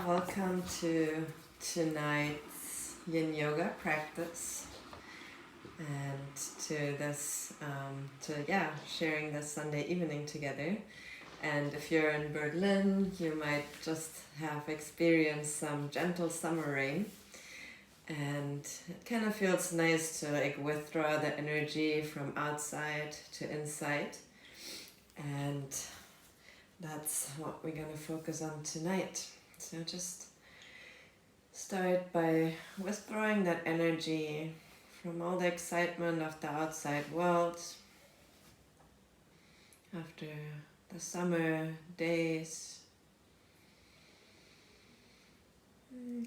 Welcome to tonight's Yin Yoga practice and to this, sharing this Sunday evening together. And if you're in Berlin, you might just have experienced some gentle summer rain. And it kind of feels nice to withdraw the energy from outside to inside. And that's what we're going to focus on tonight. So just start by withdrawing that energy from all the excitement of the outside world after the summer days.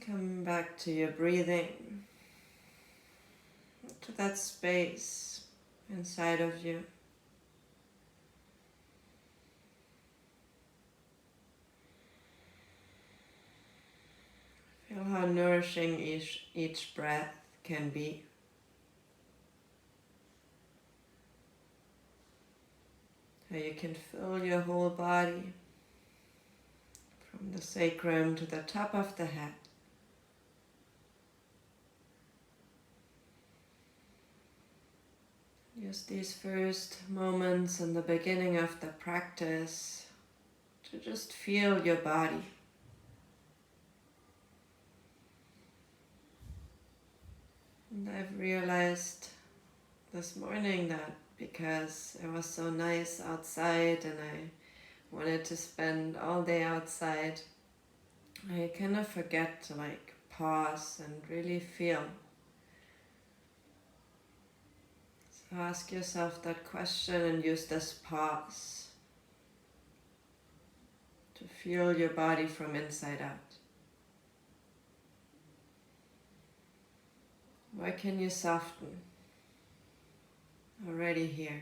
Come back to your breathing, to that space inside of you. Feel how nourishing each breath can be. How you can fill your whole body from the sacrum to the top of the head. Use these first moments in the beginning of the practice to just feel your body. And I've realized this morning that because it was so nice outside and I wanted to spend all day outside, I kind of forget to pause and really feel. So ask yourself that question and use this pause to feel your body from inside out. Where can you soften? Already here.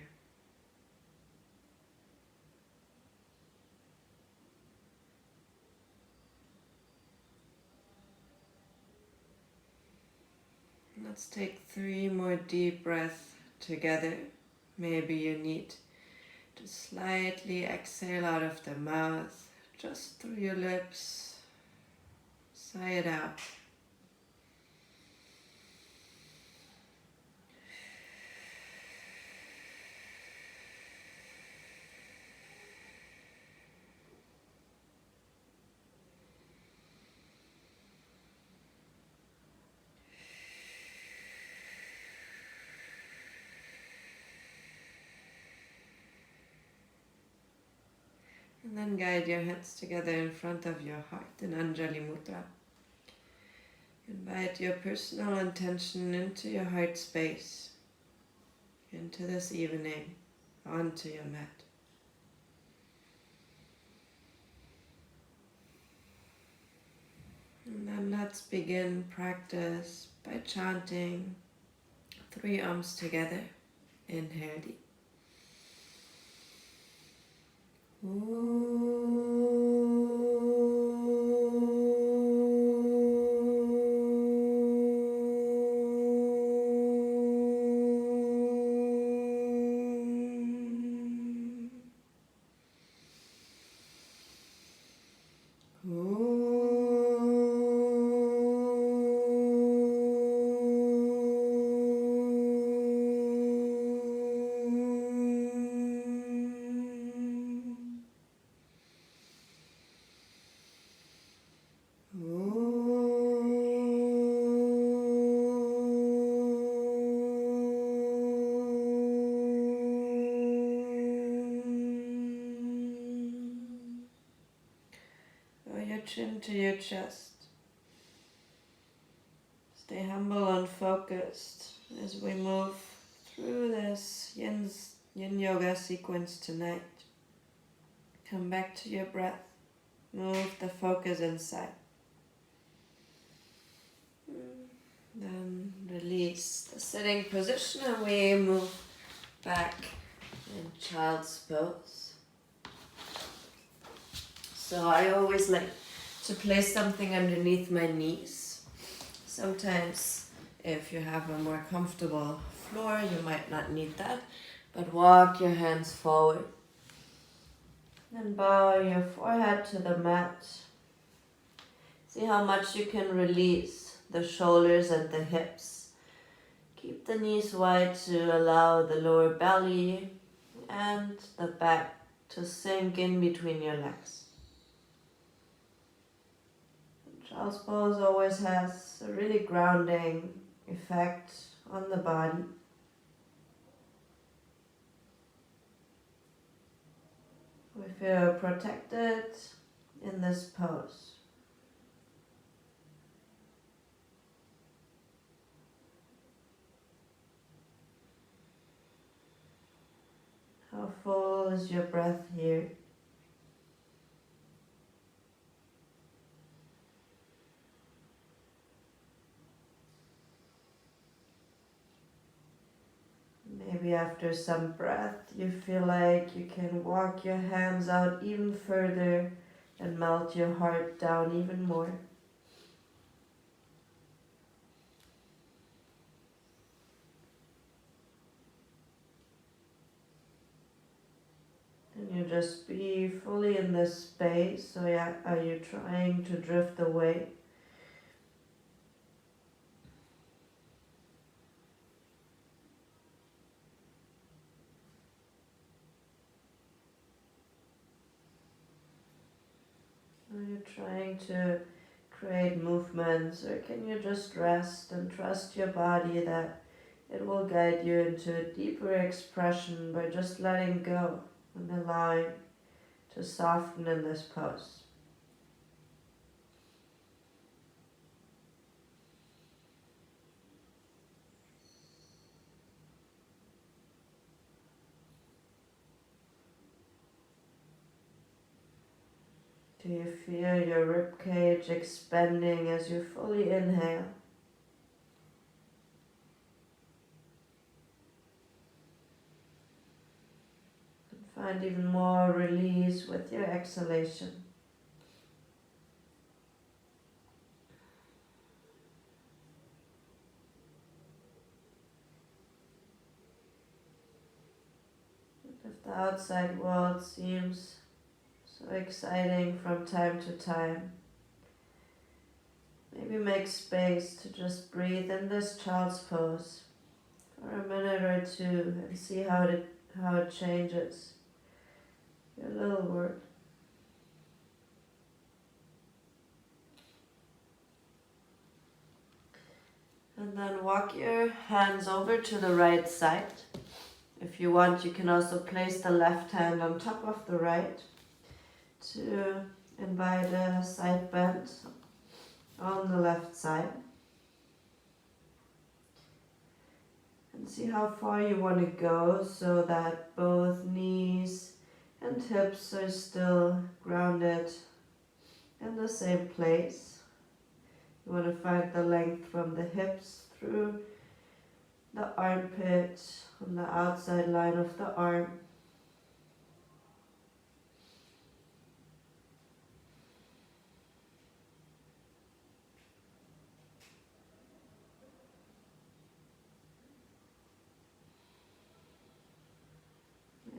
Let's take 3 more deep breaths together. Maybe you need to slightly exhale out of the mouth, just through your lips. Sigh it out. And then guide your hands together in front of your heart in Anjali Mudra. Invite your personal intention into your heart space, into this evening, onto your mat. And then let's begin practice by chanting 3 Ams together. Inhale deep. Chin to your chest. Stay humble and focused as we move through this Yin Yoga sequence tonight. Come back to your breath. Move the focus inside. Then release the sitting position and we move back in child's pose. So I always like to place something underneath my knees. Sometimes if you have a more comfortable floor, you might not need that, but walk your hands forward. Then bow your forehead to the mat. See how much you can release the shoulders and the hips. Keep the knees wide to allow the lower belly and the back to sink in between your legs. Child's pose always has a really grounding effect on the body. We feel protected in this pose. How full is your breath here? Maybe after some breath you feel like you can walk your hands out even further and melt your heart down even more. And you just be fully in this space. So yeah, are you trying to drift away? Are you trying to create movements, or can you just rest and trust your body that it will guide you into a deeper expression by just letting go and allowing to soften in this pose? Do you feel your ribcage expanding as you fully inhale? And find even more release with your exhalation. If the outside world seems so exciting from time to time, maybe make space to just breathe in this child's pose for a minute or two and see how it changes your little world. And then walk your hands over to the right side. If you want, you can also place the left hand on top of the right to invite a side bend on the left side. And see how far you want to go so that both knees and hips are still grounded in the same place. You want to find the length from the hips through the armpit on the outside line of the arm.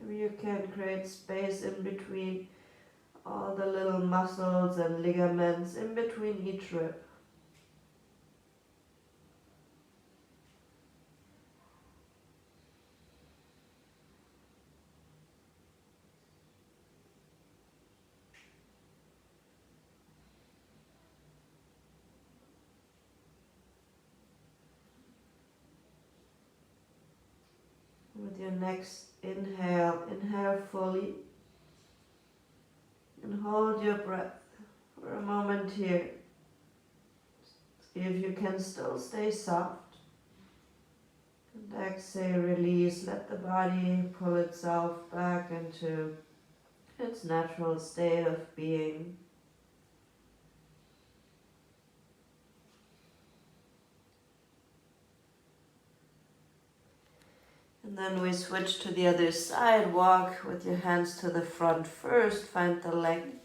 Maybe you can create space in between all the little muscles and ligaments in between each rib. With your next inhale, inhale fully and hold your breath for a moment here. See if you can still stay soft. And exhale, release, let the body pull itself back into its natural state of being. And then we switch to the other side. Walk with your hands to the front first. Find the length,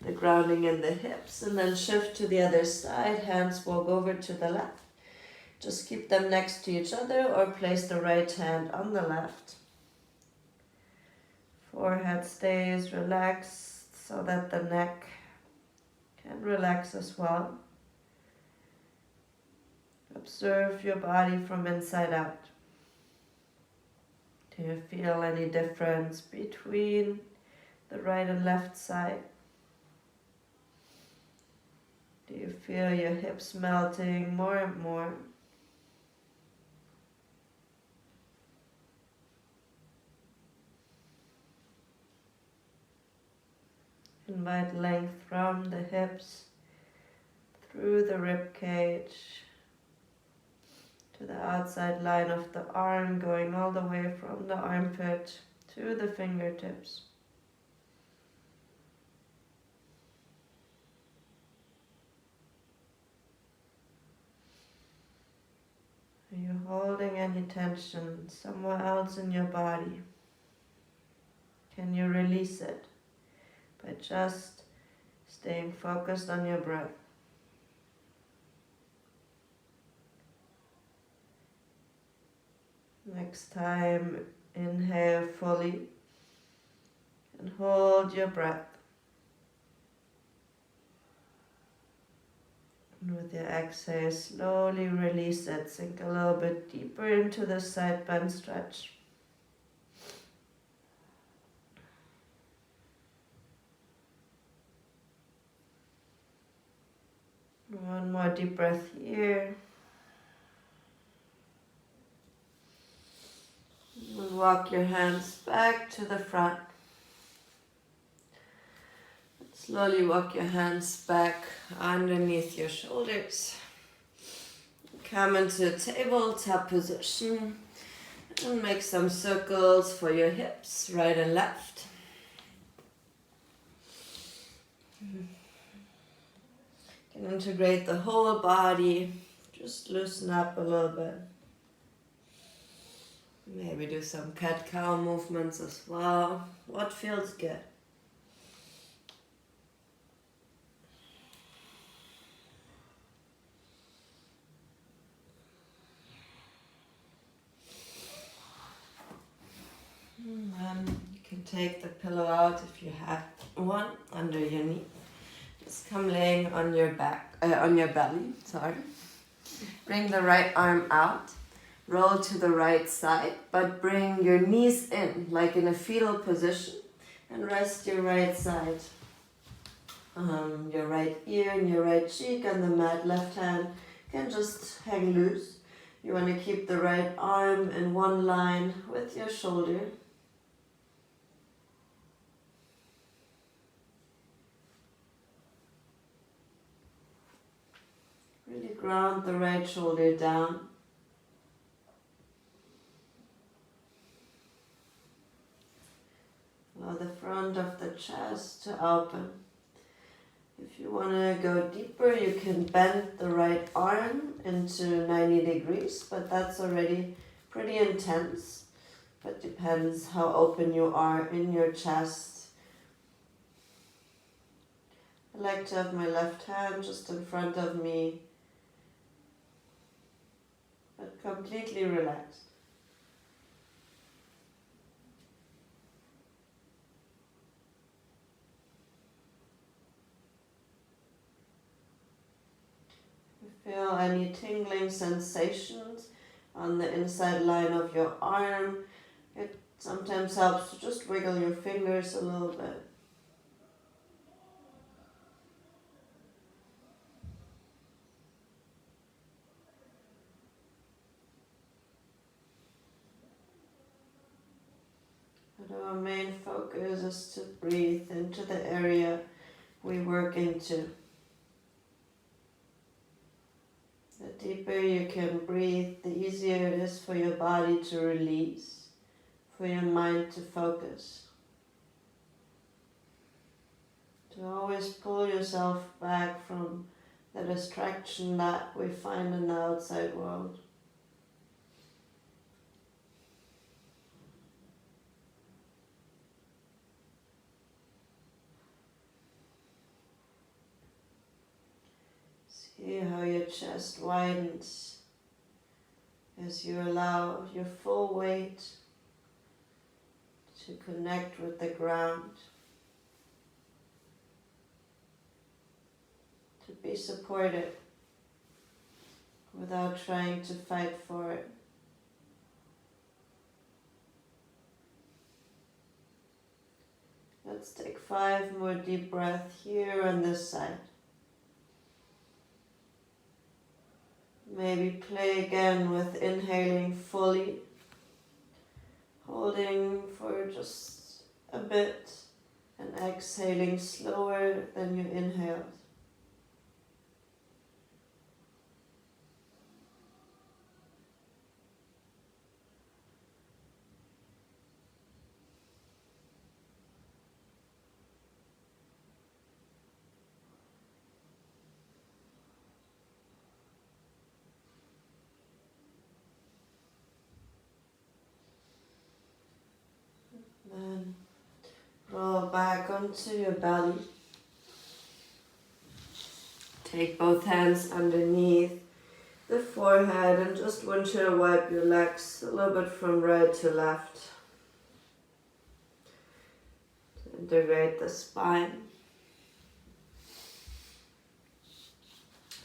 the grounding in the hips. And then shift to the other side. Hands walk over to the left. Just keep them next to each other or place the right hand on the left. Forehead stays relaxed so that the neck can relax as well. Observe your body from inside out. Do you feel any difference between the right and left side? Do you feel your hips melting more and more? Invite length from the hips through the rib cage to the outside line of the arm, going all the way from the armpit to the fingertips. Are you holding any tension somewhere else in your body? Can you release it by just staying focused on your breath? Next time, inhale fully and hold your breath. And with your exhale, slowly release it. Sink a little bit deeper into the side bend stretch. One more deep breath here. And walk your hands back to the front. Slowly walk your hands back underneath your shoulders. Come into tabletop position and make some circles for your hips, right and left. You can integrate the whole body, just loosen up a little bit. Maybe do some cat-cow movements as well. What feels good? And then you can take the pillow out if you have one under your knee. Just come laying on your back, on your belly. Sorry. Bring the right arm out. Roll to the right side, but bring your knees in, like in a fetal position, and rest your right side. Your right ear and your right cheek on the mat. Left hand can just hang loose. You want to keep the right arm in one line with your shoulder. Really ground the right shoulder down. Allow the front of the chest to open. If you want to go deeper, you can bend the right arm into 90 degrees, but that's already pretty intense. But depends how open you are in your chest. I like to have my left hand just in front of me, but completely relaxed. Feel any tingling sensations on the inside line of your arm. It sometimes helps to just wiggle your fingers a little bit. But our main focus is to breathe into the area we work into. The deeper you can breathe, the easier it is for your body to release, for your mind to focus. To always pull yourself back from the distraction that we find in the outside world. See how your chest widens as you allow your full weight to connect with the ground. be supported without trying to fight for it. Let's take 5 more deep breaths here on this side. Maybe play again with inhaling fully, holding for just a bit, and exhaling slower than you inhaled. Then roll back onto your belly. Take both hands underneath the forehead and just windshield wipe your legs a little bit from right to left. To integrate the spine.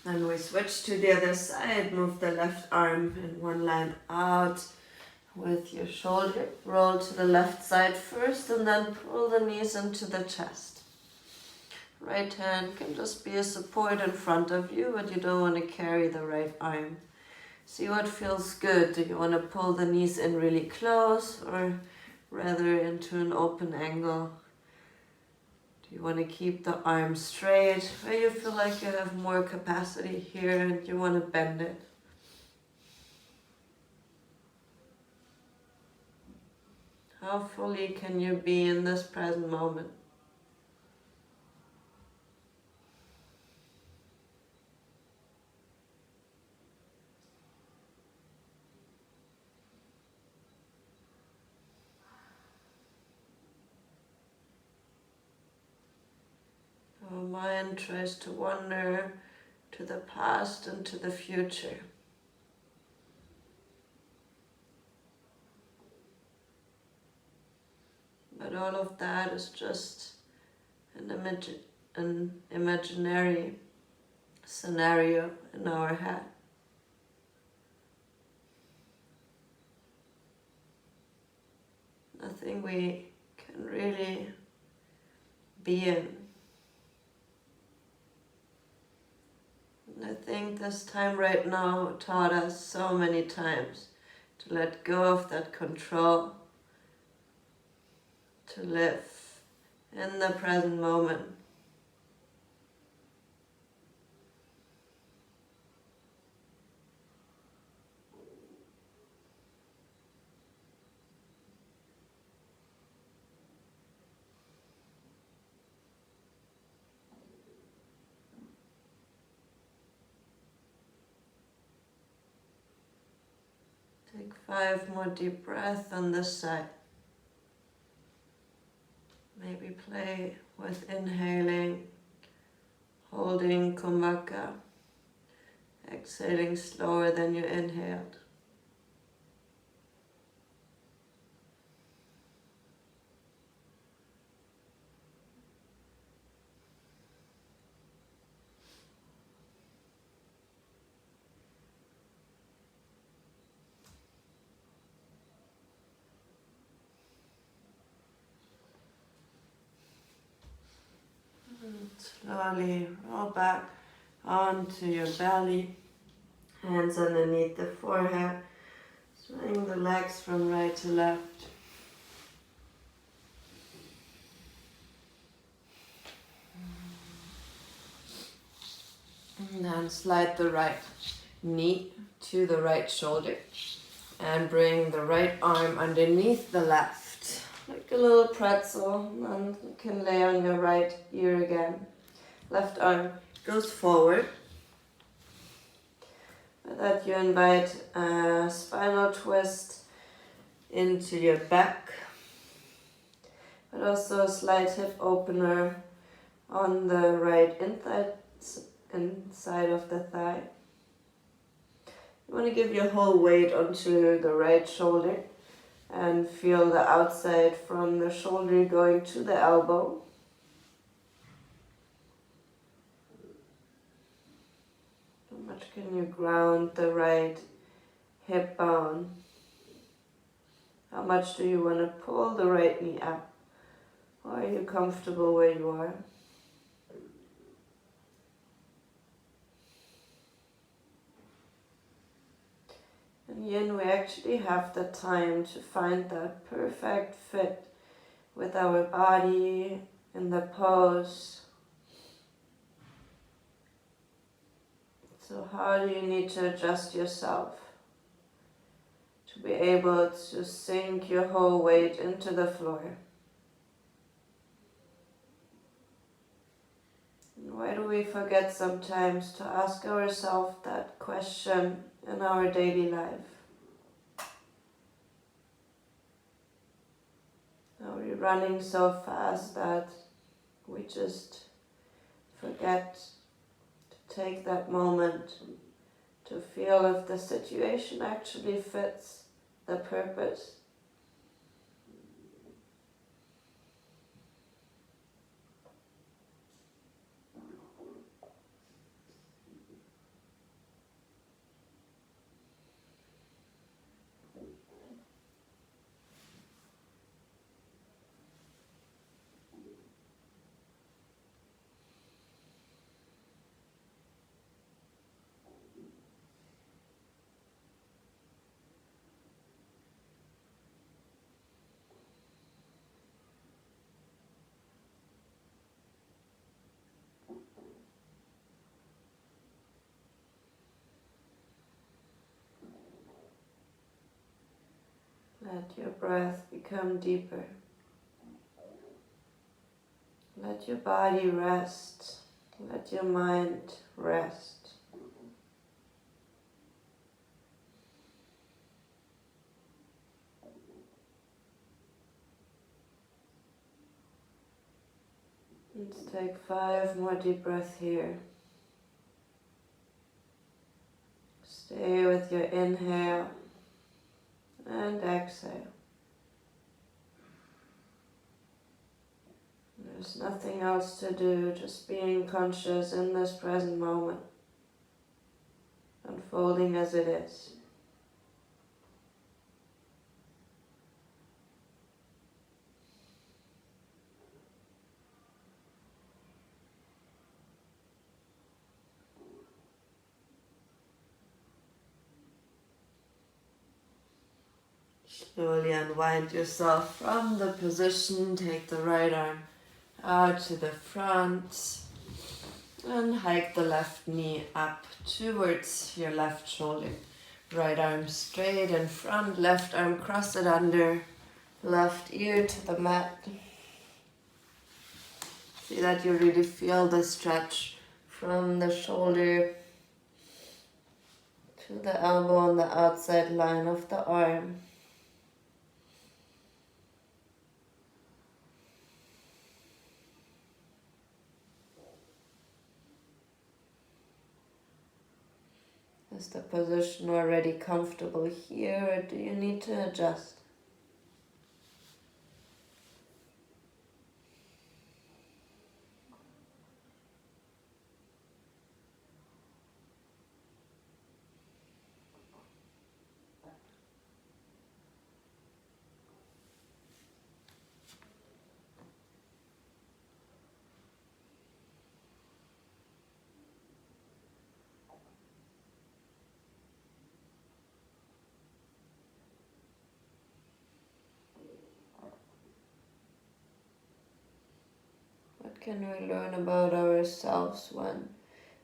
Then we switch to the other side. Move the left arm in one line out with your shoulder. Roll to the left side first and then pull the knees into the chest. Right hand can just be a support in front of you, but you don't want to carry the right arm. See what feels good. Do you want to pull the knees in really close or rather into an open angle? Do you want to keep the arm straight where you feel like you have more capacity here and you want to bend it? How fully can you be in this present moment? Our mind tries to wander to the past and to the future. But all of that is just an imaginary scenario in our head. Nothing we can really be in. And I think this time right now taught us so many times to let go of that control, to live in the present moment. Take 5 more deep breaths on this side. Maybe play with inhaling, holding Kumbhaka, exhaling slower than you inhaled. Slowly roll back onto your belly, hands underneath the forehead, swing the legs from right to left. And then slide the right knee to the right shoulder and bring the right arm underneath the left, like a little pretzel, and you can lay on your right ear again. Left arm goes forward. With that you invite a spinal twist into your back, but also a slight hip opener on the right inside of the thigh. You want to give your whole weight onto the right shoulder and feel the outside from the shoulder going to the elbow. much can you ground the right hip bone? How much do you want to pull the right knee up? Or are you comfortable where you are? And yin, we actually have the time to find that perfect fit with our body in the pose. So how do you need to adjust yourself to be able to sink your whole weight into the floor? And why do we forget sometimes to ask ourselves that question in our daily life? Are we running so fast that we just forget to take that moment to feel if the situation actually fits the purpose? Let your breath become deeper. Let your body rest. Let your mind rest. Let's take 5 more deep breaths here. Stay with your inhale and exhale. There's nothing else to do, just being conscious in this present moment, unfolding as it is. Slowly unwind yourself from the position, take the right arm out to the front and hike the left knee up towards your left shoulder. Right arm straight in front, left arm cross it under, left ear to the mat. See that you really feel the stretch from the shoulder to the elbow on the outside line of the arm. Is the position already comfortable here, or do you need to adjust? What can we learn about ourselves when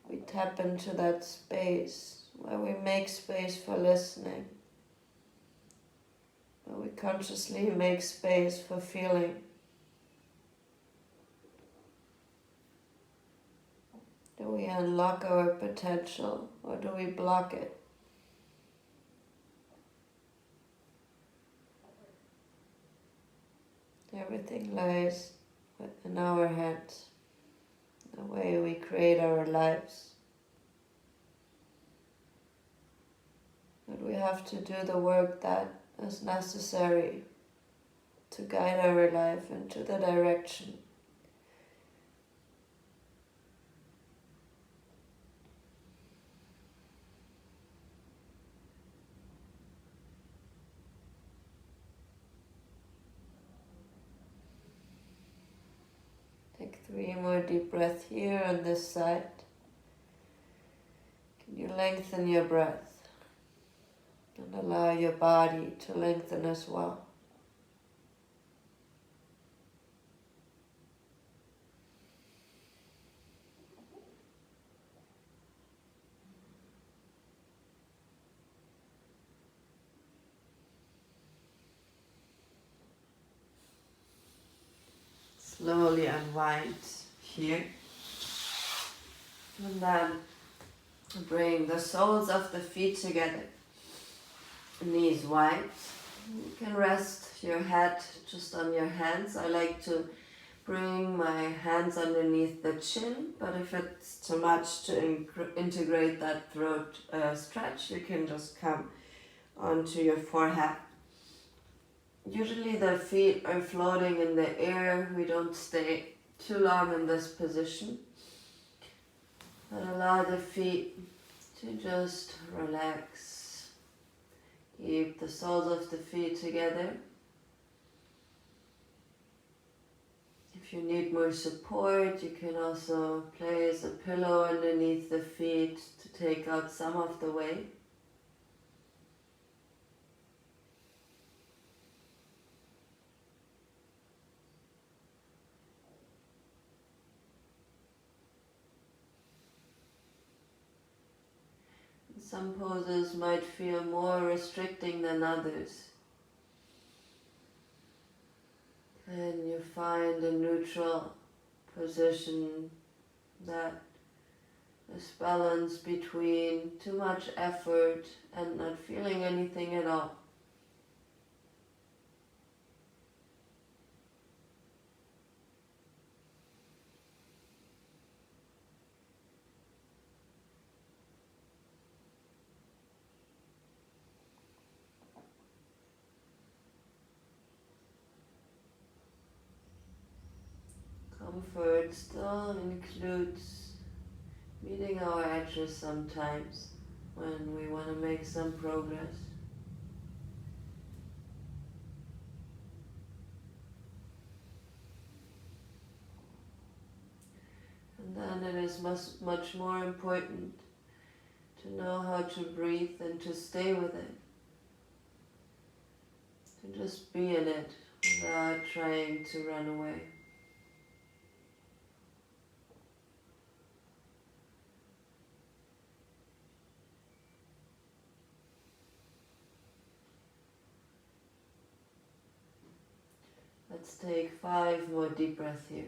we tap into that space, where we make space for listening, where we consciously make space for feeling? Do we unlock our potential, or do we block it? Everything lies in our hands, the way we create our lives. But we have to do the work that is necessary to guide our life into the direction 3 more deep breaths here on this side. Can you lengthen your breath and allow your body to lengthen as well? Slowly unwind here. And then bring the soles of the feet together. Knees wide. You can rest your head just on your hands. I like to bring my hands underneath the chin, but if it's too much to integrate that throat stretch, you can just come onto your forehead. Usually the feet are floating in the air. We don't stay too long in this position. But allow the feet to just relax. Keep the soles of the feet together. If you need more support, you can also place a pillow underneath the feet to take out some of the weight. Some poses might feel more restricting than others. And you find a neutral position that is balanced between too much effort and not feeling anything at all. Comfort still includes meeting our edges sometimes when we want to make some progress. And then it is much more important to know how to breathe and to stay with it. To just be in it without trying to run away. Let's take 5 more deep breaths here.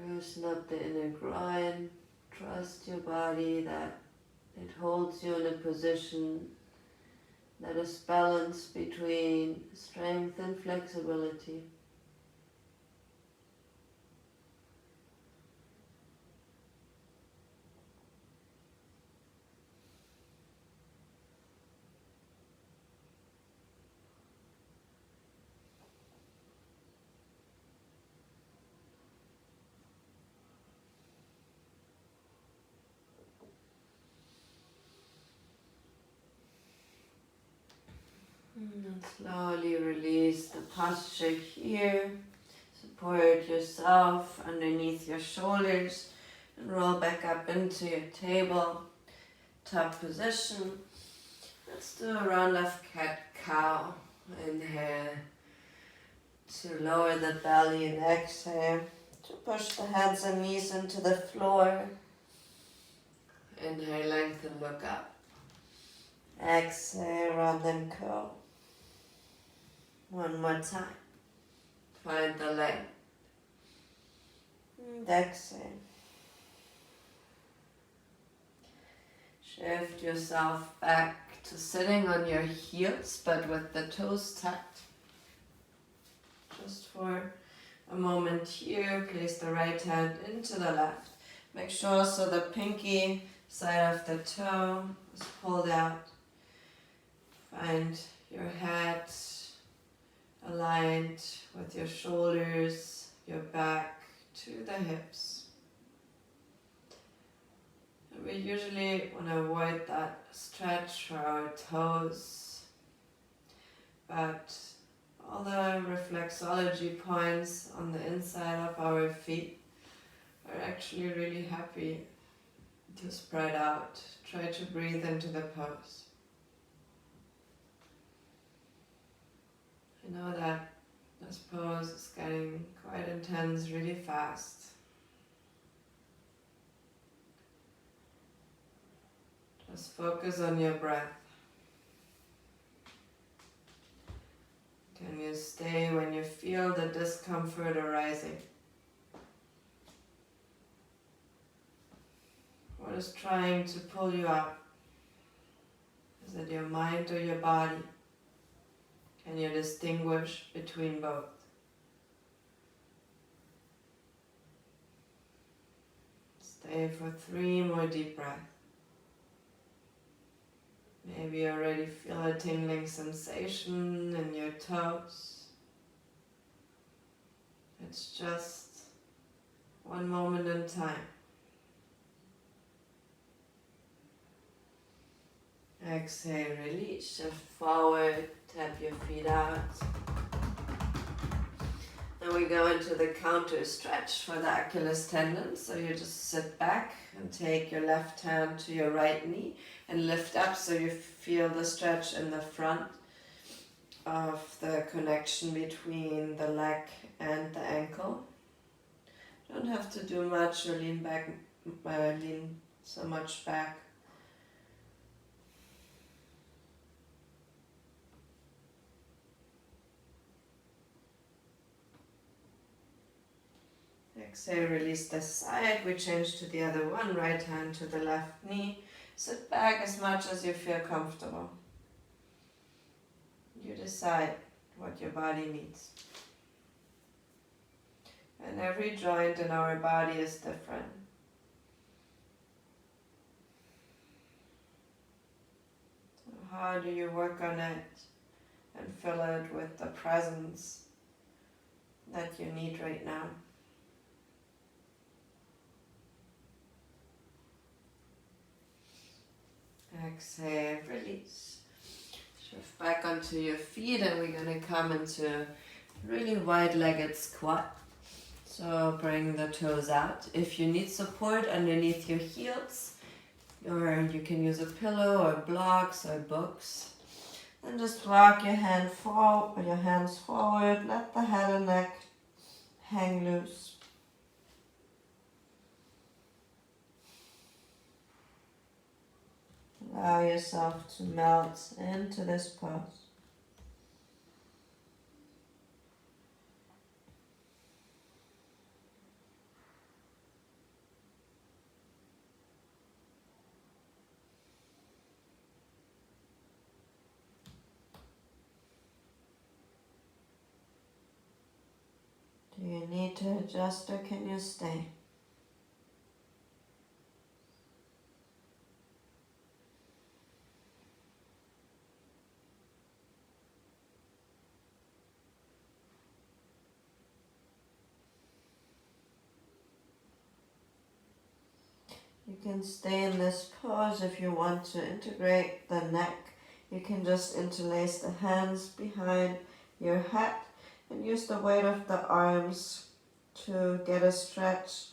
Loosen up the inner groin. Trust your body that it holds you in a position that is balanced between strength and flexibility. And slowly release the posture here. Support yourself underneath your shoulders and roll back up into your table top position. Let's do a round of cat-cow. Inhale to lower the belly and exhale to push the hands and knees into the floor. Inhale, lengthen, look up. Exhale, round and curl. One more time. Find the length. And exhale. Shift yourself back to sitting on your heels, but with the toes tucked. Just for a moment here, place the right hand into the left. Make sure so the pinky side of the toe is pulled out. Find your head aligned with your shoulders, your back to the hips. And we usually want to avoid that stretch for our toes, but all the reflexology points on the inside of our feet are actually really happy to spread out. Try to breathe into the pose. I know that this pose is getting quite intense really fast. Just focus on your breath. Can you stay when you feel the discomfort arising? What is trying to pull you up? Is it your mind or your body? Can you distinguish between both? Stay for 3 more deep breaths. Maybe you already feel a tingling sensation in your toes. It's just one moment in time. Exhale, release, shift forward, tap your feet out. Then we go into the counter stretch for the Achilles tendon. So you just sit back and take your left hand to your right knee and lift up so you feel the stretch in the front of the connection between the leg and the ankle. Don't have to do much or lean so much back. Exhale, release the side. We change to the other one. Right hand to the left knee. Sit back as much as you feel comfortable. You decide what your body needs. And every joint in our body is different. So how do you work on it and fill it with the presence that you need right now? Exhale, release. Shift back onto your feet and we're going to come into a really wide-legged squat. So bring the toes out. If you need support underneath your heels, or you can use a pillow or blocks or books. Then just walk your hands forward. Let the head and neck hang loose. Allow yourself to melt into this pose. Do you need to adjust or can you stay? You can stay in this pose if you want to integrate the neck. You can just interlace the hands behind your head and use the weight of the arms to get a stretch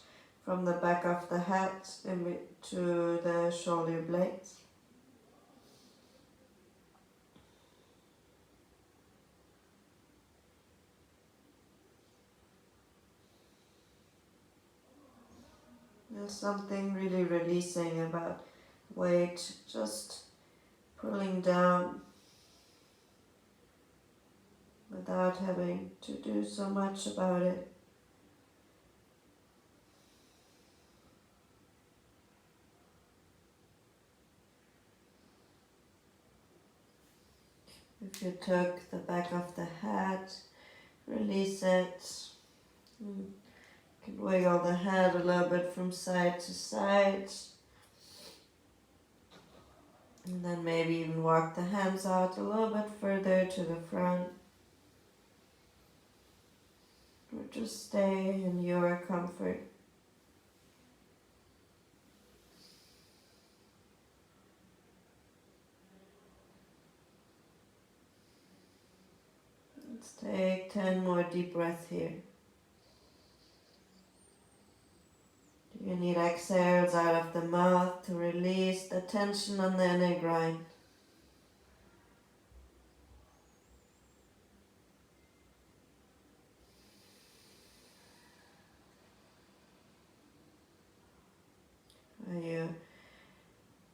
from the back of the head to the shoulder blades. There's something really releasing about weight just pulling down without having to do so much about it. If you took the back of the head, release it. You can wiggle the head a little bit from side to side. And then maybe even walk the hands out a little bit further to the front. Or just stay in your comfort. Stay take 10 more deep breaths here. Do you need exhales out of the mouth to release the tension on the inner groin? Are you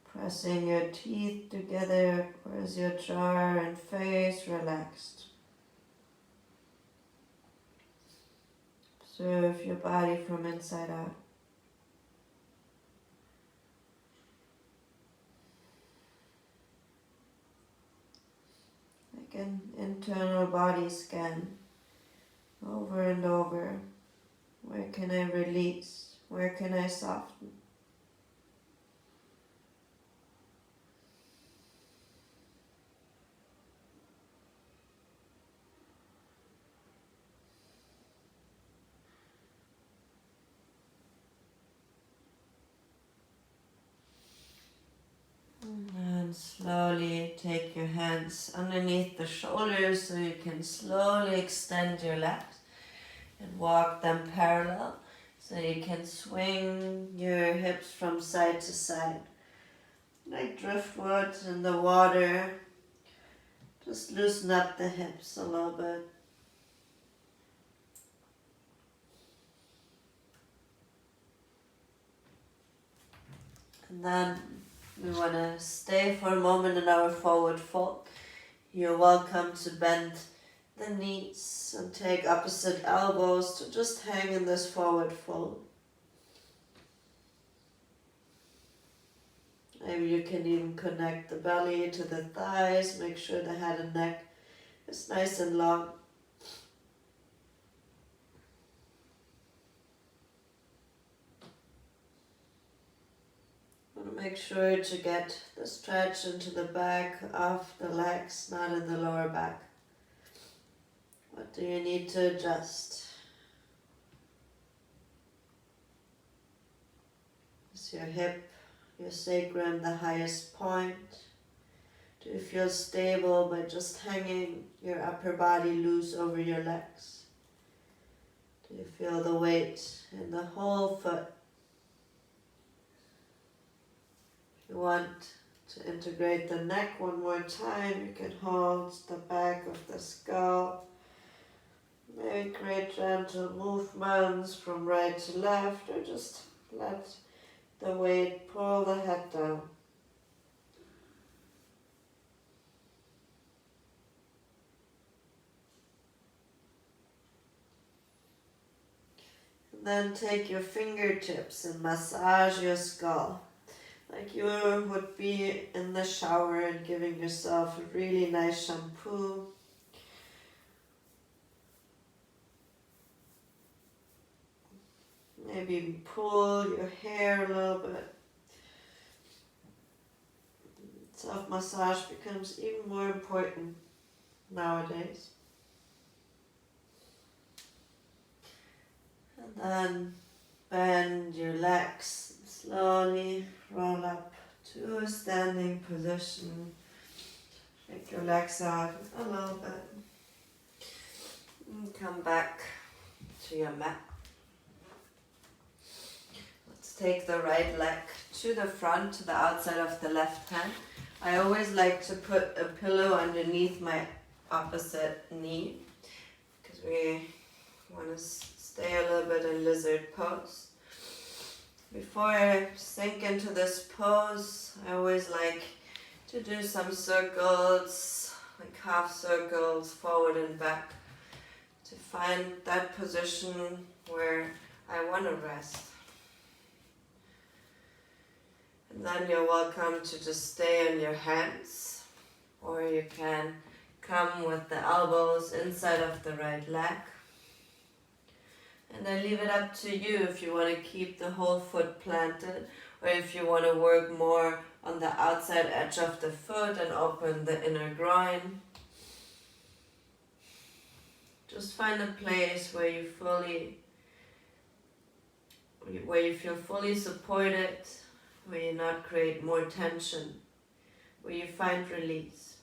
pressing your teeth together, or is your jaw and face relaxed? Observe your body from inside out. Like an internal body scan, over and over. Where can I release? Where can I soften? And slowly take your hands underneath the shoulders so you can slowly extend your legs and walk them parallel so you can swing your hips from side to side. Like driftwood in the water, just loosen up the hips a little bit. And then we want to stay for a moment in our forward fold. You're welcome to bend the knees and take opposite elbows to just hang in this forward fold. Maybe you can even connect the belly to the thighs, make sure the head and neck is nice and long. Make sure to get the stretch into the back of the legs, not in the lower back. What do you need to adjust? Is your hip, your sacrum the highest point? Do you feel stable by just hanging your upper body loose over your legs? Do you feel the weight in the whole foot? You want to integrate the neck one more time, you can hold the back of the skull. Maybe create gentle movements from right to left, or just let the weight pull the head down. And then take your fingertips and massage your skull. Like you would be in the shower and giving yourself a really nice shampoo. Maybe pull your hair a little bit. Self-massage becomes even more important nowadays. And then bend your legs. Slowly roll up to a standing position. Shake your legs out a little bit. And come back to your mat. Let's take the right leg to the front, to the outside of the left hand. I always like to put a pillow underneath my opposite knee because we want to stay a little bit in lizard pose. Before I sink into this pose, I always like to do some circles, like half circles, forward and back, to find that position where I want to rest. And then you're welcome to just stay on your hands, or you can come with the elbows inside of the right leg. And I leave it up to you if you want to keep the whole foot planted, or if you want to work more on the outside edge of the foot and open the inner groin. Just find a place where you feel fully supported, where you not create more tension, where you find release.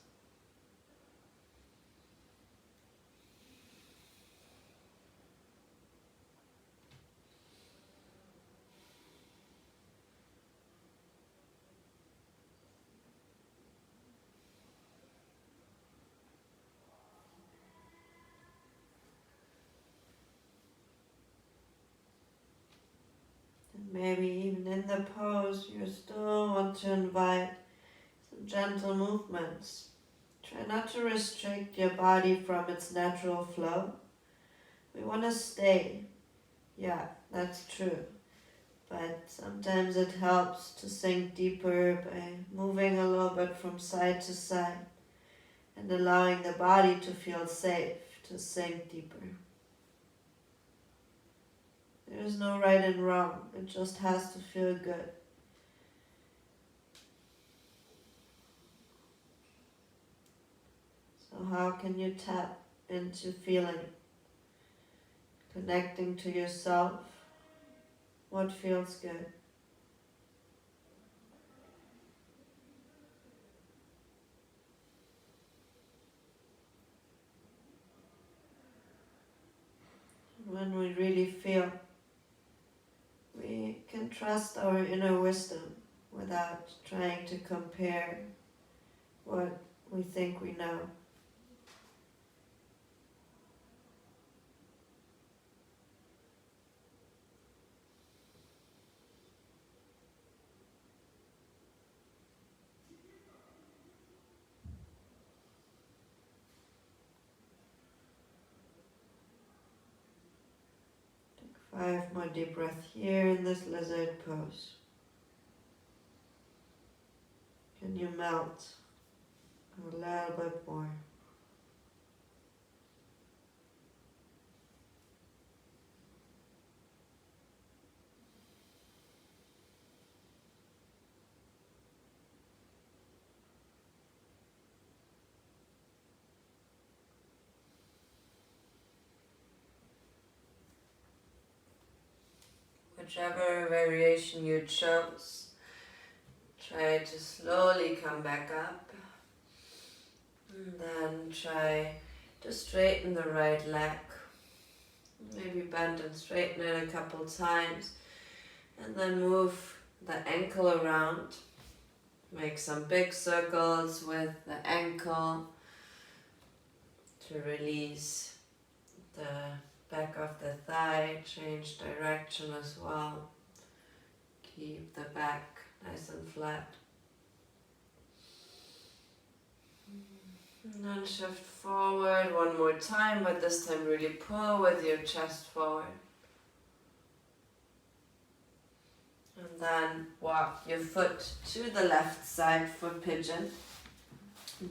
Maybe even in the pose, you still want to invite some gentle movements. Try not to restrict your body from its natural flow. We want to stay. Yeah, that's true. But sometimes it helps to sink deeper by moving a little bit from side to side and allowing the body to feel safe to sink deeper. There is no right and wrong, it just has to feel good. So how can you tap into feeling, connecting to yourself? What feels good? When we really feel, we can trust our inner wisdom without trying to compare what we think we know. Take 5 more deep breaths here in this lizard pose. Can you melt a little bit more? Whichever variation you chose, try to slowly come back up. And then try to straighten the right leg. Maybe bend and straighten it a couple times. And then move the ankle around. Make some big circles with the ankle to release the back of the thigh, change direction as well. Keep the back nice and flat. And then shift forward one more time, but this time really pull with your chest forward. And then walk your foot to the left side for pigeon.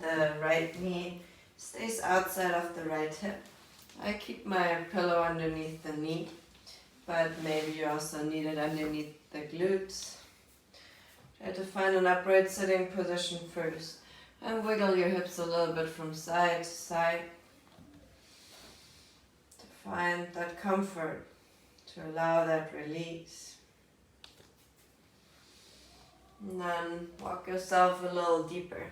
The right knee stays outside of the right hip. I keep my pillow underneath the knee, but maybe you also need it underneath the glutes. Try to find an upright sitting position first and wiggle your hips a little bit from side to side to find that comfort, to allow that release. And then walk yourself a little deeper.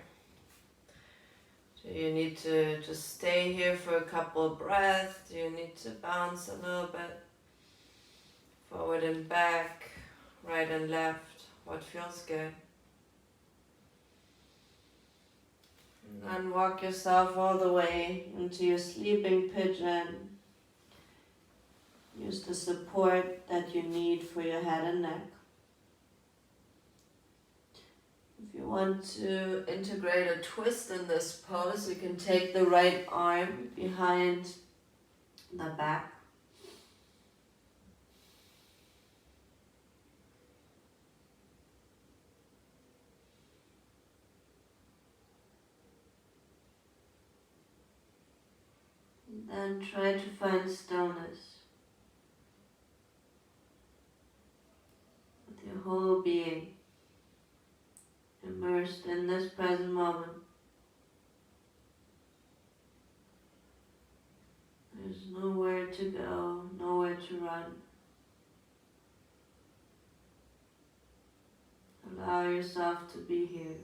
Do you need to just stay here for a couple breaths? Do you need to bounce a little bit? Forward and back, right and left, what feels good? And then walk yourself all the way into your sleeping pigeon. Use the support that you need for your head and neck. If you want to integrate a twist in this pose, you can take the right arm behind the back. And then try to find stillness with your whole being, immersed in this present moment. There's nowhere to go, nowhere to run. Allow yourself to be here.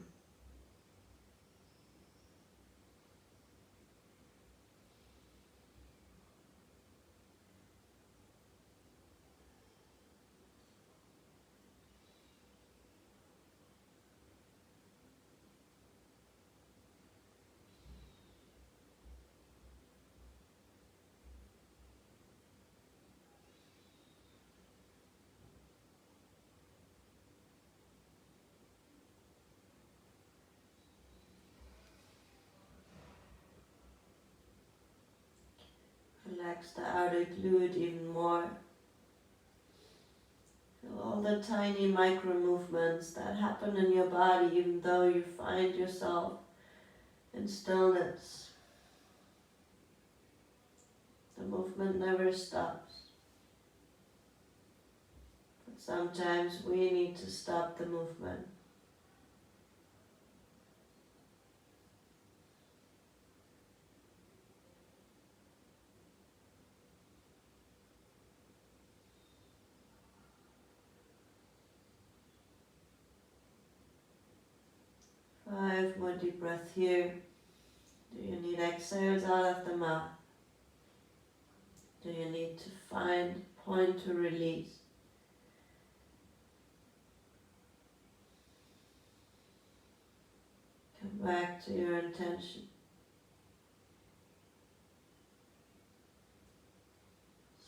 relax the outer glute even more. Feel all the tiny micro movements that happen in your body even though you find yourself in stillness. The movement never stops. But sometimes we need to stop the movement. Five more deep breaths here. Do you need exhales out of the mouth? Do you need to find a point to release? Come back to your intention.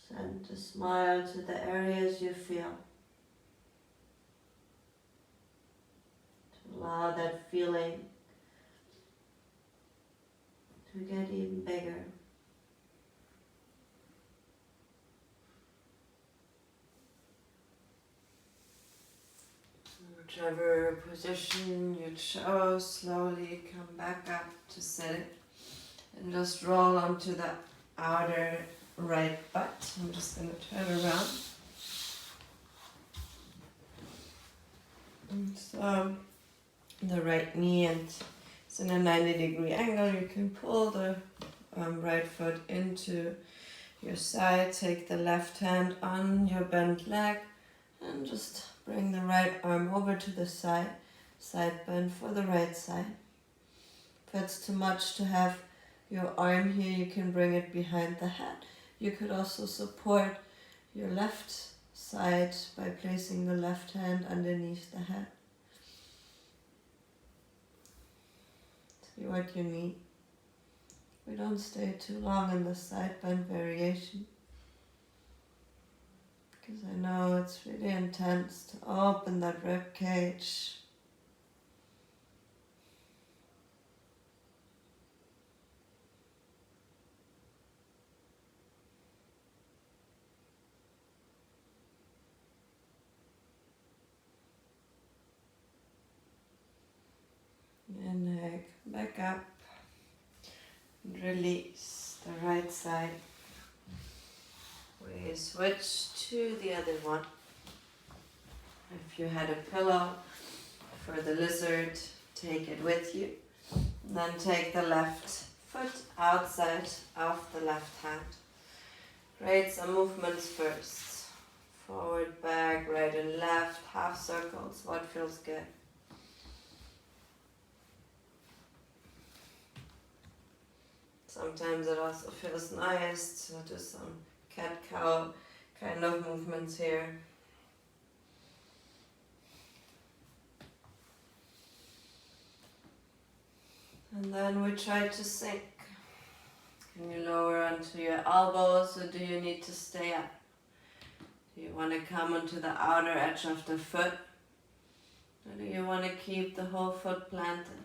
Send a smile to the areas you feel. To allow that feeling to get even bigger. Whichever position you chose, slowly come back up to sitting and just roll onto the outer right butt. I'm just going to turn around. And so the right knee, and it's in a 90-degree angle. You can pull the right foot into your side, take the left hand on your bent leg and just bring the right arm over to the side bend for the right side. If it's too much to have your arm here, you can bring it behind the head. You could also support your left side by placing the left hand underneath the head. See what you need. We don't stay too long in the side bend variation, because I know it's really intense to open that rib cage. Inhale, back up, and release the right side. We switch to the other one. If you had a pillow for the lizard, take it with you. And then take the left foot outside of the left hand. Create some movements first. Forward, back, right and left, half circles, what feels good. Sometimes it also feels nice to do some cat-cow kind of movements here. And then we try to sink. Can you lower onto your elbows, or do you need to stay up? Do you want to come onto the outer edge of the foot? Or do you want to keep the whole foot planted?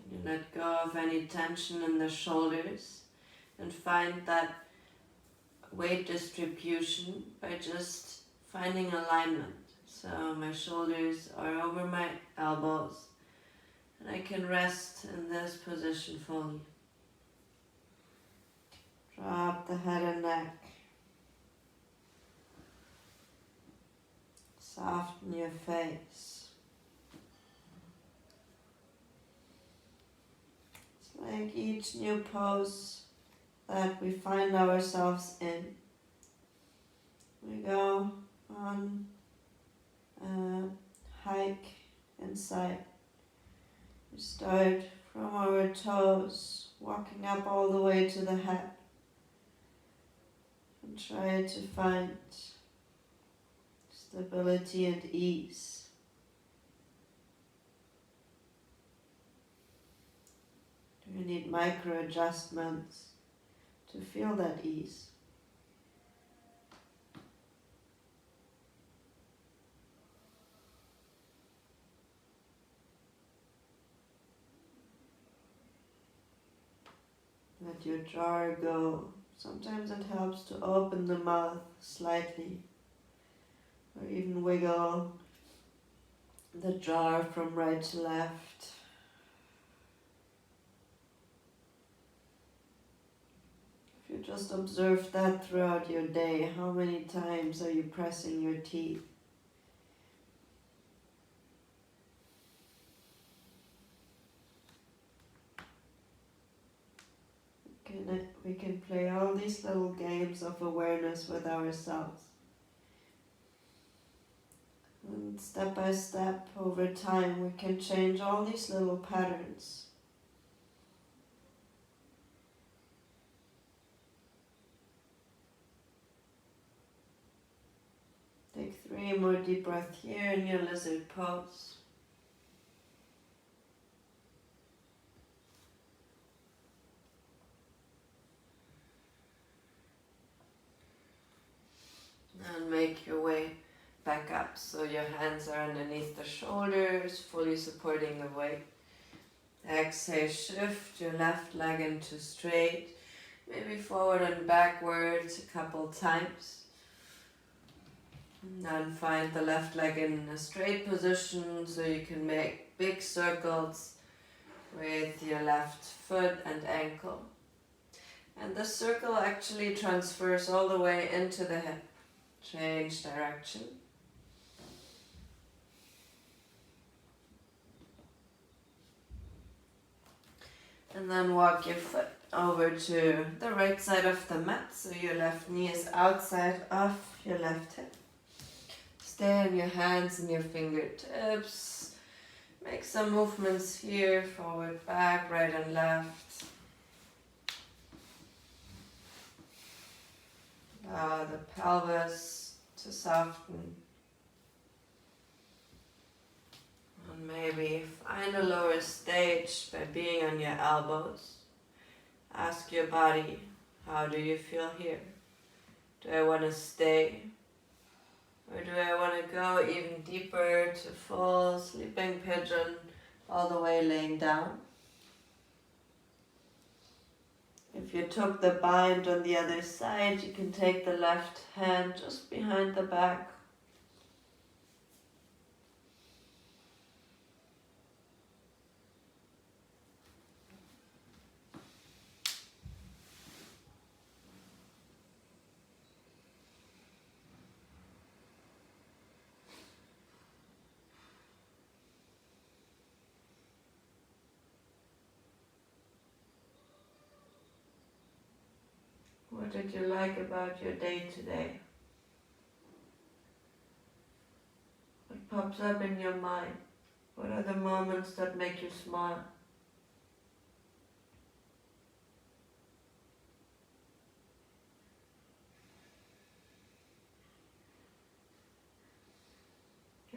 Can you let go of any tension in the shoulders and find that weight distribution by just finding alignment? So my shoulders are over my elbows and I can rest in this position fully. Drop the head and neck. Soften your face. It's like each new pose that we find ourselves in, we go on a hike inside. We start from our toes, walking up all the way to the head, and try to find stability and ease. Do you need micro adjustments to feel that ease? Let your jaw go. Sometimes it helps to open the mouth slightly, or even wiggle the jaw from right to left. If you just observe that throughout your day, how many times are you pressing your teeth? We can play all these little games of awareness with ourselves. And step by step, over time, we can change all these little patterns. Take 3 more deep breaths here in your lizard pose. And make your way back up so your hands are underneath the shoulders, fully supporting the weight. Exhale, shift your left leg into straight, maybe forward and backwards a couple times. And then find the left leg in a straight position so you can make big circles with your left foot and ankle. And the circle actually transfers all the way into the hip. Change direction. And then walk your foot over to the right side of the mat, so your left knee is outside of your left hip. Stay on your hands and your fingertips. Make some movements here, forward, back, right and left. Allow the pelvis to soften. And maybe find a lower stage by being on your elbows. Ask your body, how do you feel here? Do I want to stay? Or do I want to go even deeper to full sleeping pigeon, all the way laying down? If you took the bind on the other side, you can take the left hand just behind the back. What did you like about your day today? What pops up in your mind? What are the moments that make you smile?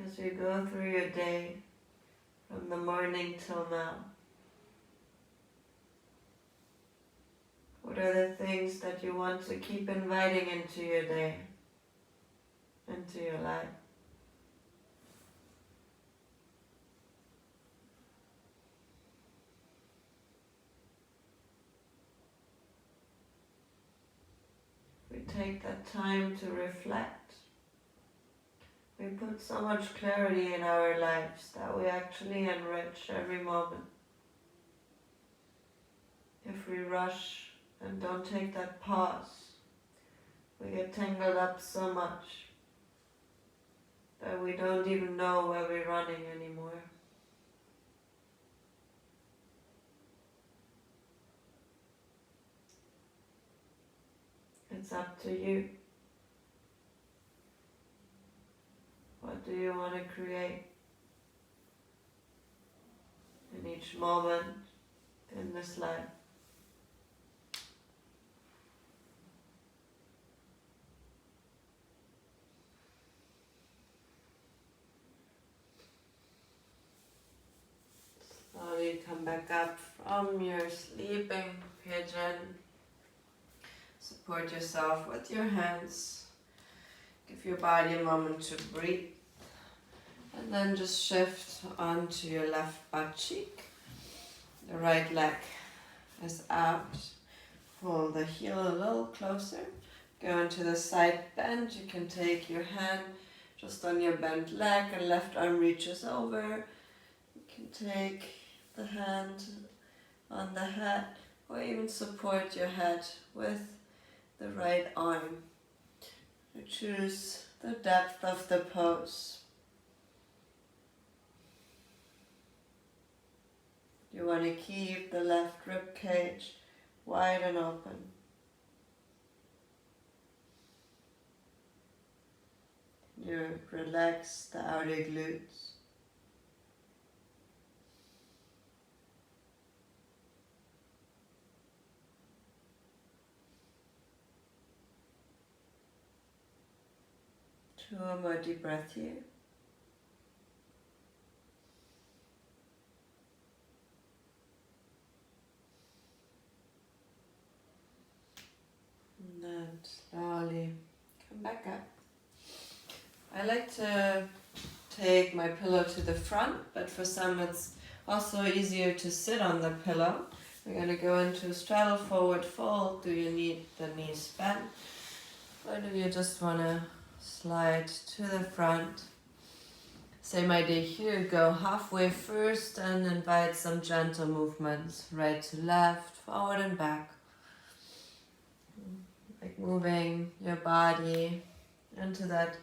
As you go through your day, from the morning till now, what are the things that you want to keep inviting into your day, into your life? We take that time to reflect. We put so much clarity in our lives that we actually enrich every moment. If we rush and don't take that pause, we get tangled up so much that we don't even know where we're running anymore. It's up to you. What do you want to create in each moment in this life? Slowly come back up from your sleeping pigeon. Support yourself with your hands. Give your body a moment to breathe. And then just shift onto your left butt cheek. The right leg is out. pull the heel a little closer. Go into the side bend. You can take your hand just on your bent leg and left arm reaches over. You can take the hand on the head or even support your head with the right arm. You choose the depth of the pose. You want to keep the left rib cage wide and open. You relax the outer glutes. Two more deep breaths here. And then slowly come back up. I like to take my pillow to the front, but for some it's also easier to sit on the pillow. We're going to go into straddle forward fold. Do you need the knees bent? Or do you just want to slide to the front? Same idea here, go halfway first and invite some gentle movements, right to left, forward and back. Like moving your body into that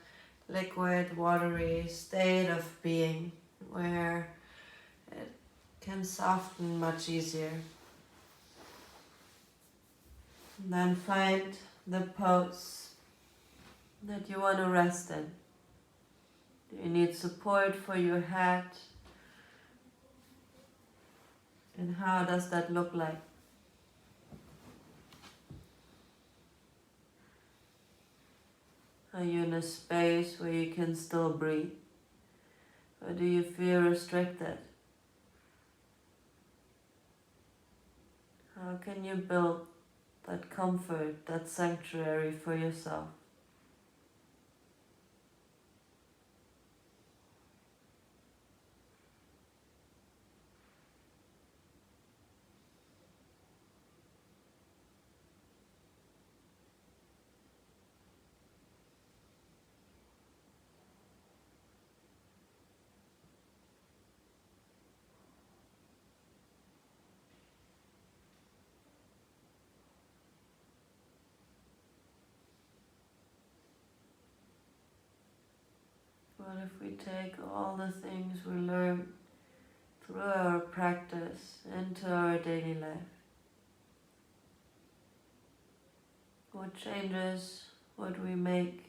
liquid, watery state of being where it can soften much easier. And then find the pose that you want to rest in. Do you need support for your head? And how does that look like? Are you in a space where you can still breathe? Or do you feel restricted? How can you build that comfort, that sanctuary for yourself? What if we take all the things we learn through our practice into our daily life? What changes would we make?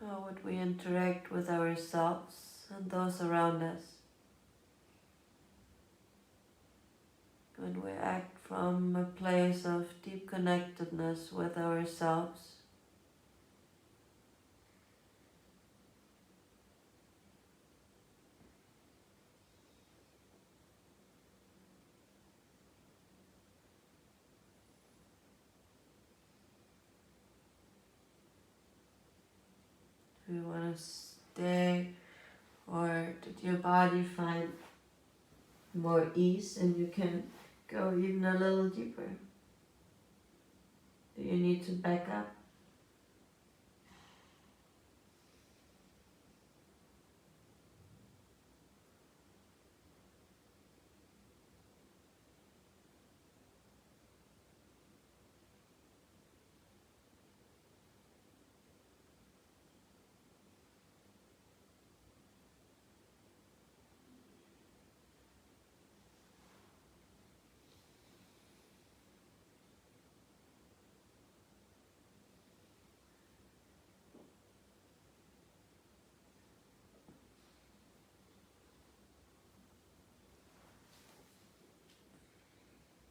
How would we interact with ourselves and those around us when we act from a place of deep connectedness with ourselves? Do you want to stay, or did your body find more ease and you can go even a little deeper? Do you need to back up?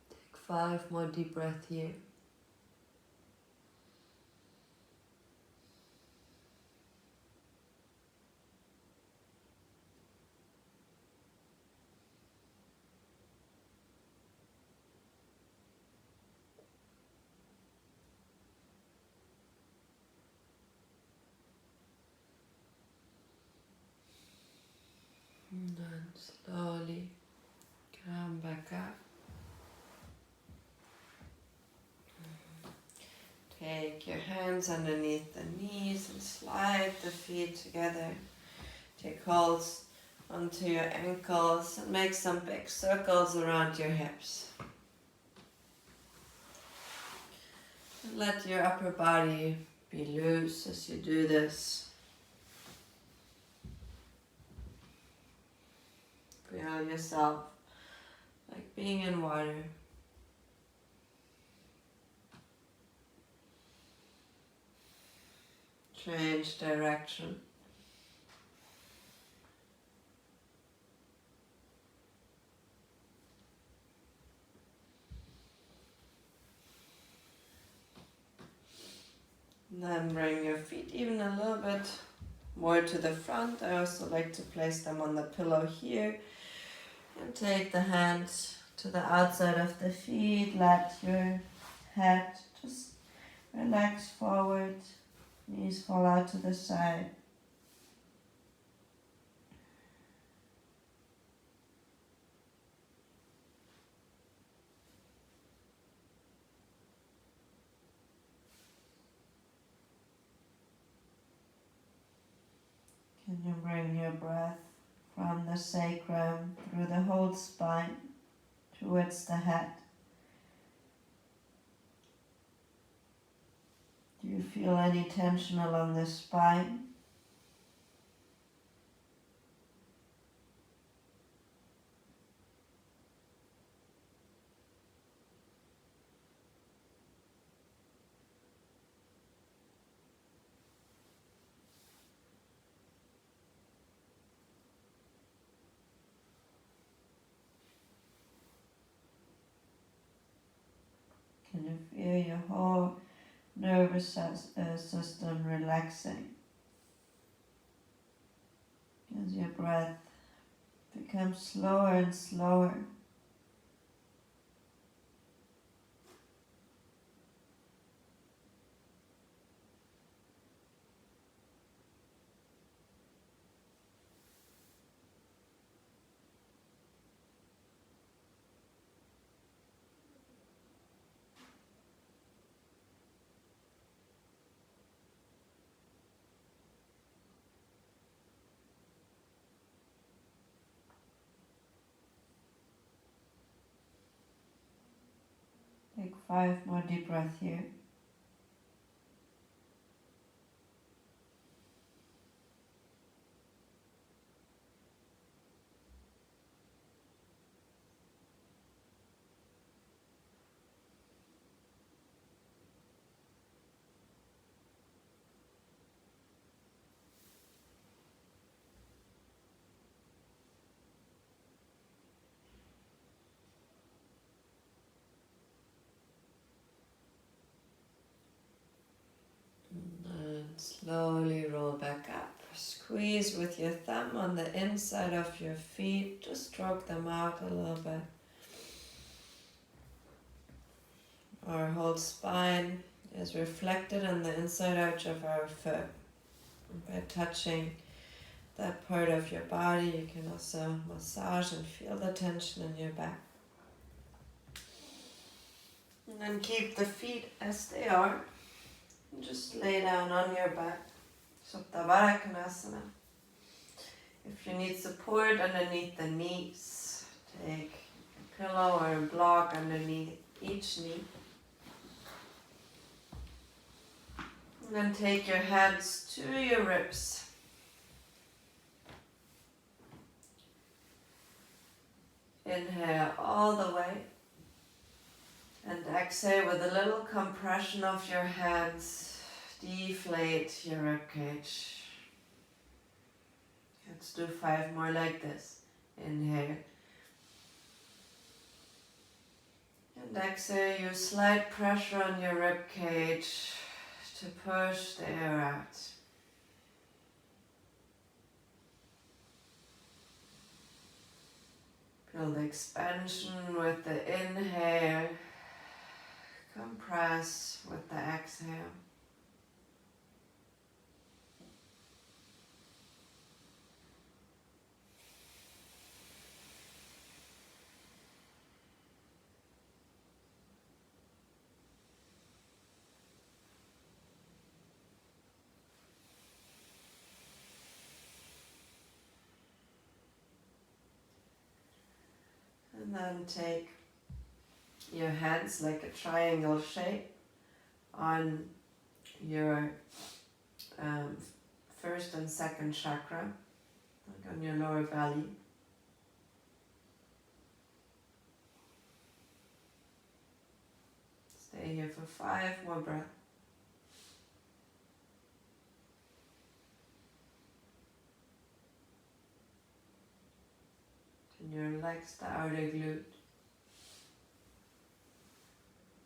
Take 5 more deep breaths here. And then slowly come back up. Take your hands underneath the knees and slide the feet together. Take holds onto your ankles and make some big circles around your hips. And let your upper body be loose as you do this. Feel yourself like being in water. Change direction. And then bring your feet even a little bit more to the front. I also like to place them on the pillow here. And take the hands to the outside of the feet. Let your head just relax forward. Knees fall out to the side. Can you bring your breath from the sacrum through the whole spine towards the head? Do you feel any tension along the spine? Can you feel your whole nervous system relaxing as your breath becomes slower and slower? Take 5 more deep breaths here. And slowly roll back up. Squeeze with your thumb on the inside of your feet. Just stroke them out a little bit. Our whole spine is reflected on the inside edge of our foot. By touching that part of your body, you can also massage and feel the tension in your back. And then keep the feet as they are. And just lay down on your back. Supta Baddha Konasana. If you need support underneath the knees, take a pillow or a block underneath each knee. And then take your hands to your ribs. Inhale all the way. And exhale with a little compression of your hands. Deflate your ribcage. Let's do 5 more like this. Inhale. And exhale, use slight pressure on your ribcage to push the air out. Feel the expansion with the inhale. Compress with the exhale. And then take your hands like a triangle shape on your first and second chakra, like on your lower belly. Stay here for 5 more breaths. And you relax the outer glute.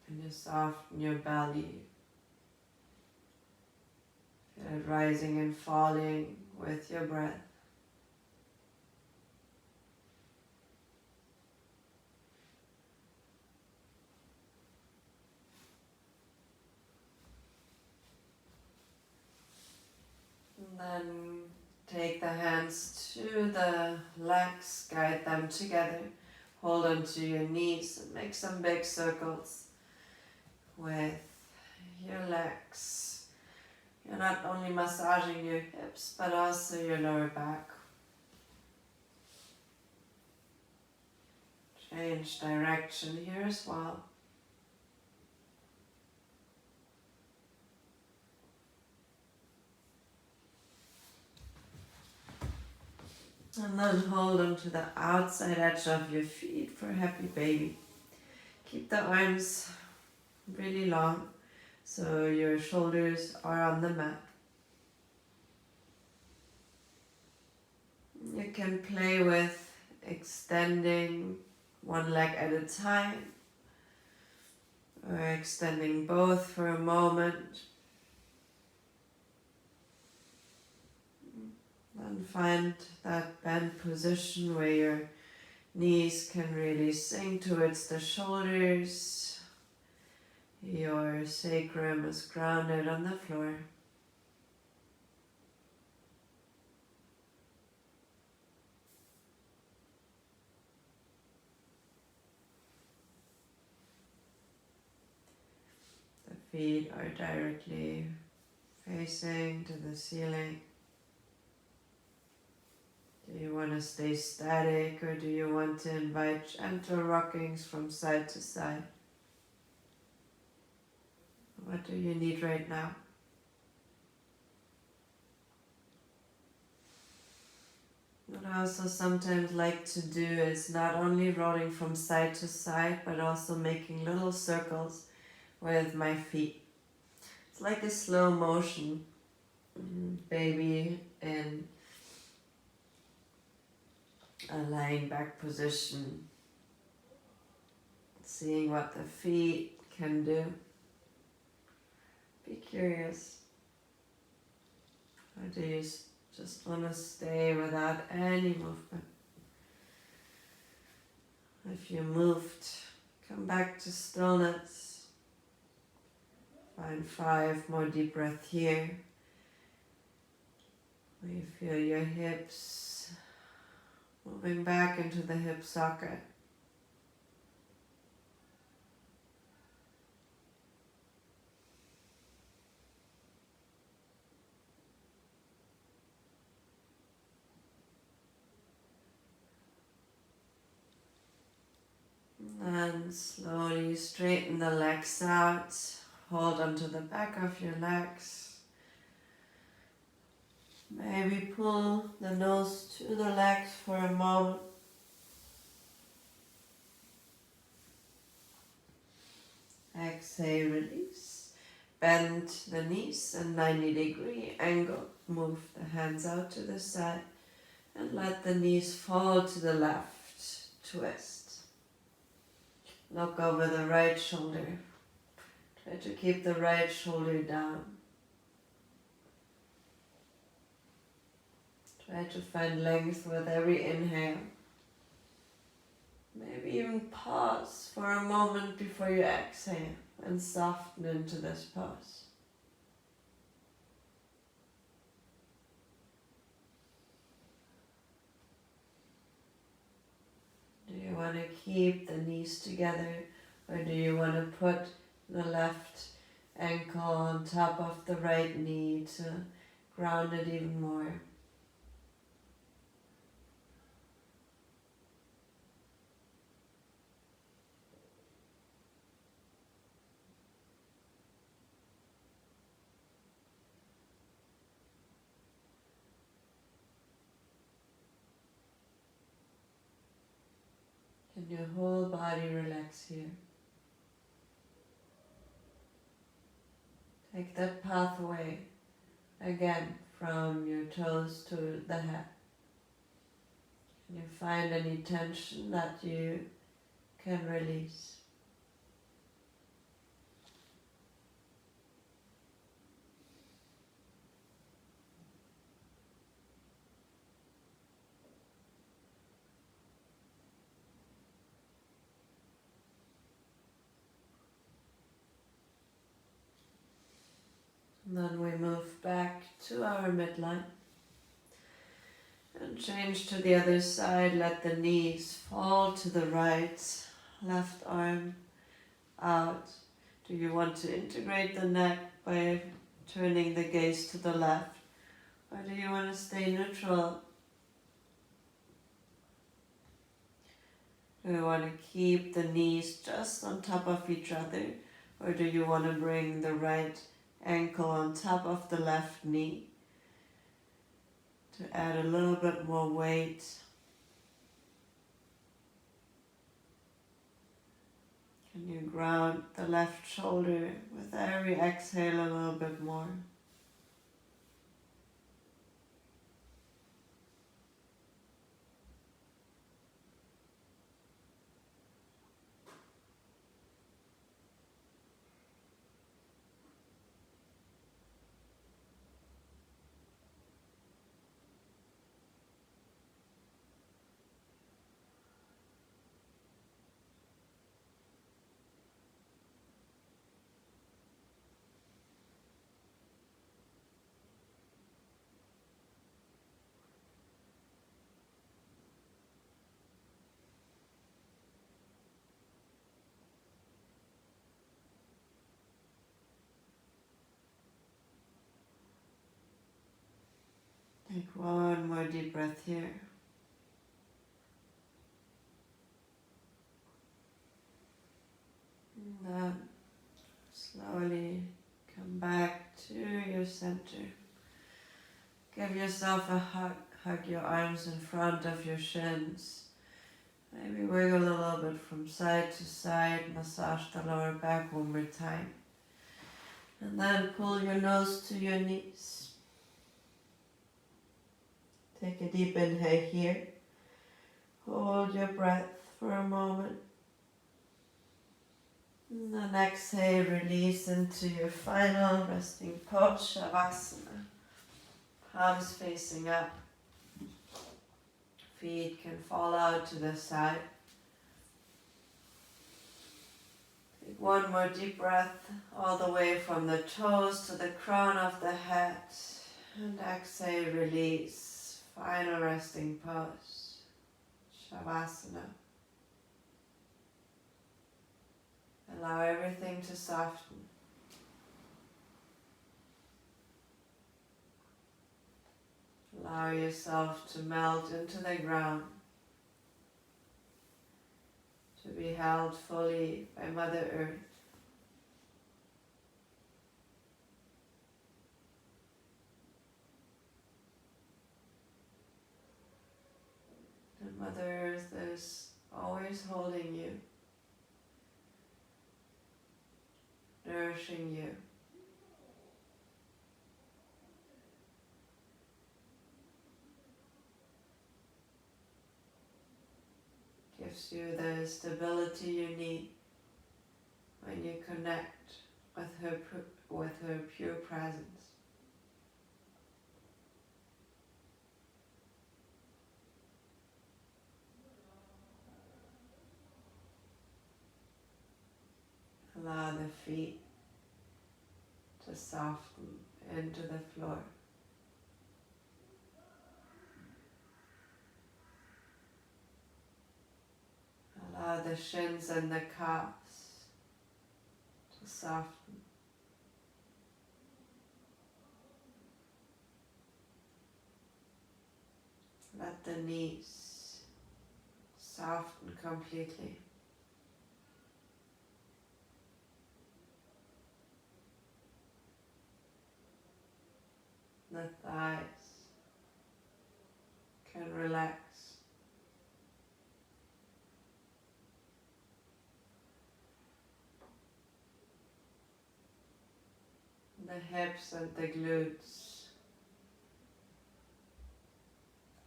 And you soften your belly. Feel it rising and falling with your breath. And then take the hands to the legs, guide them together. Hold onto your knees and make some big circles with your legs. You're not only massaging your hips, but also your lower back. Change direction here as well. And then hold on to the outside edge of your feet for happy baby. Keep the arms really long so your shoulders are on the mat. You can play with extending one leg at a time or extending both for a moment. And find that bent position where your knees can really sink towards the shoulders. Your sacrum is grounded on the floor. The feet are directly facing to the ceiling. Do you want to stay static or do you want to invite gentle rockings from side to side? What do you need right now? What I also sometimes like to do is not only rolling from side to side, but also making little circles with my feet. It's like a slow motion baby in a lying back position, seeing what the feet can do. Be curious. Or do you just want to stay without any movement? If you moved, come back to stillness. Find 5 more deep breaths here. Where you feel your hips moving back into the hip socket. And slowly straighten the legs out. Hold onto the back of your legs. Maybe pull the nose to the legs for a moment. Exhale, release. Bend the knees at 90-degree angle. Move the hands out to the side and let the knees fall to the left. Twist. Look over the right shoulder. Try to keep the right shoulder down. Try to find length with every inhale. Maybe even pause for a moment before you exhale and soften into this pose. Do you want to keep the knees together, or do you want to put the left ankle on top of the right knee to ground it even more? your whole body relax here. Take that pathway again from your toes to the head. Can you find any tension that you can release? And then we move back to our midline and change to the other side. Let the knees fall to the right, left arm out. Do you want to integrate the neck by turning the gaze to the left, or do you want to stay neutral? Do you want to keep the knees just on top of each other, or do you want to bring the right ankle on top of the left knee to add a little bit more weight? Can you ground the left shoulder with every exhale a little bit more? Take one more deep breath here. And then slowly come back to your center. Give yourself a hug. Hug your arms in front of your shins. Maybe wiggle a little bit from side to side. Massage the lower back one more time. And then pull your nose to your knees. Take a deep inhale here. Hold your breath for a moment. And then exhale, release into your final resting pose, Shavasana. Palms facing up. Feet can fall out to the side. Take one more deep breath all the way from the toes to the crown of the head. And exhale, release. Final resting pose, Shavasana. Allow everything to soften. Allow yourself to melt into the ground, to be held fully by Mother Earth. And Mother Earth is always holding you, nourishing you. Gives you the stability you need when you connect with her pure presence. Allow the feet to soften into the floor. Allow the shins and the calves to soften. Let the knees soften completely. The thighs can relax. the hips and the glutes.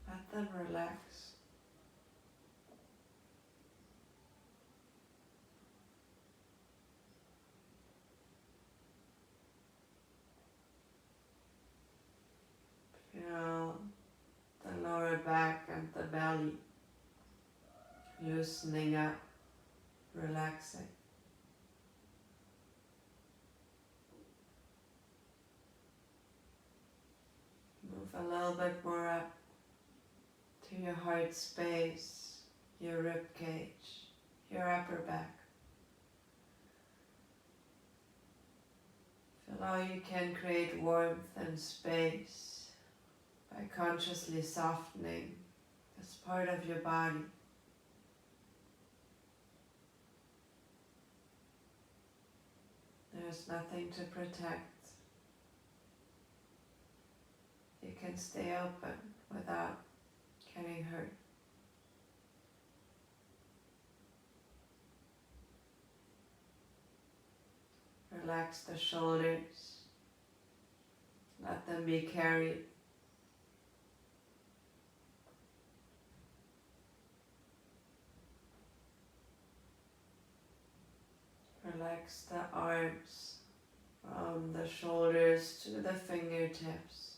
Let them relax. Feel the lower back and the belly loosening up, relaxing. Move a little bit more up to your heart space, your rib cage, your upper back. Feel how you can create warmth and space by consciously softening this part of your body. There's nothing to protect. You can stay open without getting hurt. Relax the shoulders. Let them be carried. Relax the arms from the shoulders to the fingertips.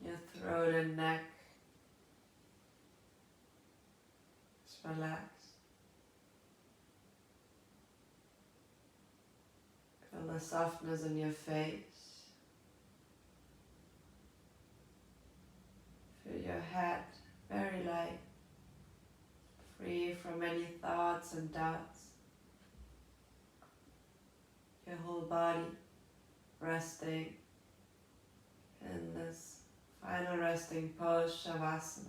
Your throat and neck is relaxed. Feel the softness in your face. Feel your head very light, free from any thoughts and doubts. Your whole body resting in this final resting pose, Shavasana.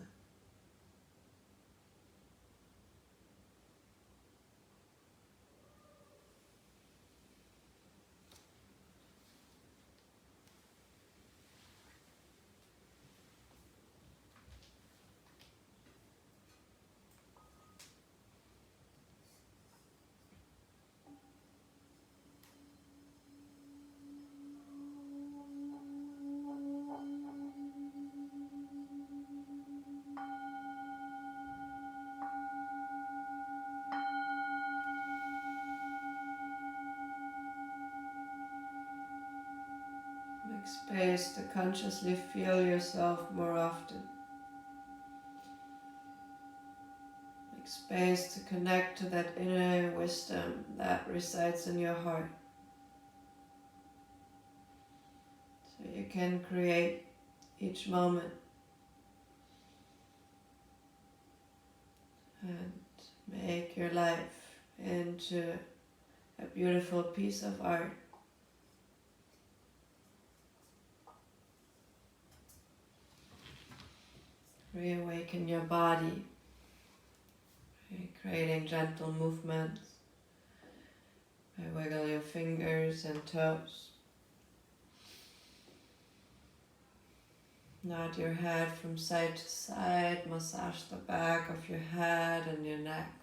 Make space to consciously feel yourself more often. Make space to connect to that inner wisdom that resides in your heart. So you can create each moment and make your life into a beautiful piece of art. Reawaken your body by creating gentle movements, by wiggle your fingers and toes. Nod your head from side to side, massage the back of your head and your neck.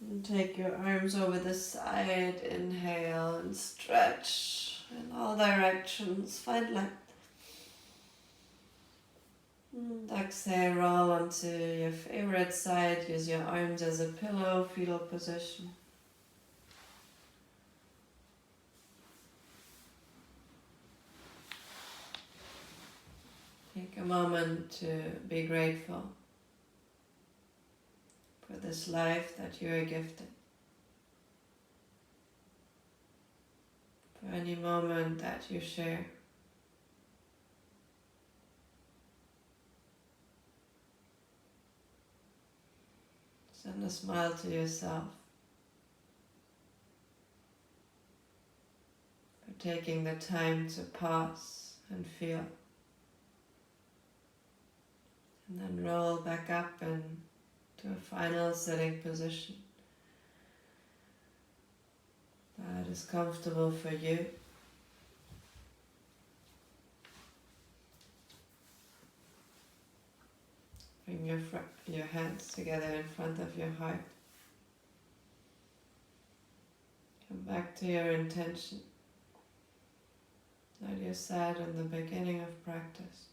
And take your arms over the side, inhale and stretch in all directions, find length. And exhale, roll onto your favorite side, use your arms as a pillow, fetal position. Take a moment to be grateful for this life that you are gifted. For any moment that you share. Send a smile to yourself for taking the time to pause and feel. And then roll back up into a final sitting position that is comfortable for you. Bring your hands together in front of your heart. Come back to your intention that you set in the beginning of practice.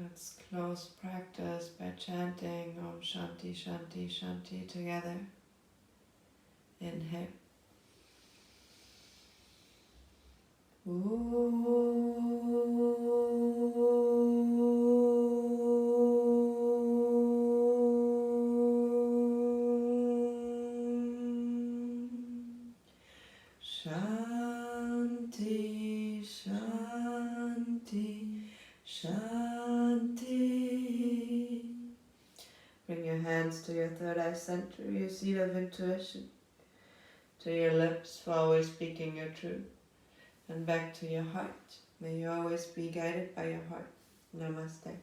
Let's close practice by chanting Om Shanti Shanti Shanti together. Inhale. Shanti, Shanti, Shanti. Bring your hands to your third eye center, your seat of intuition, to your lips for always speaking your truth, and back to your heart. May you always be guided by your heart. Namaste.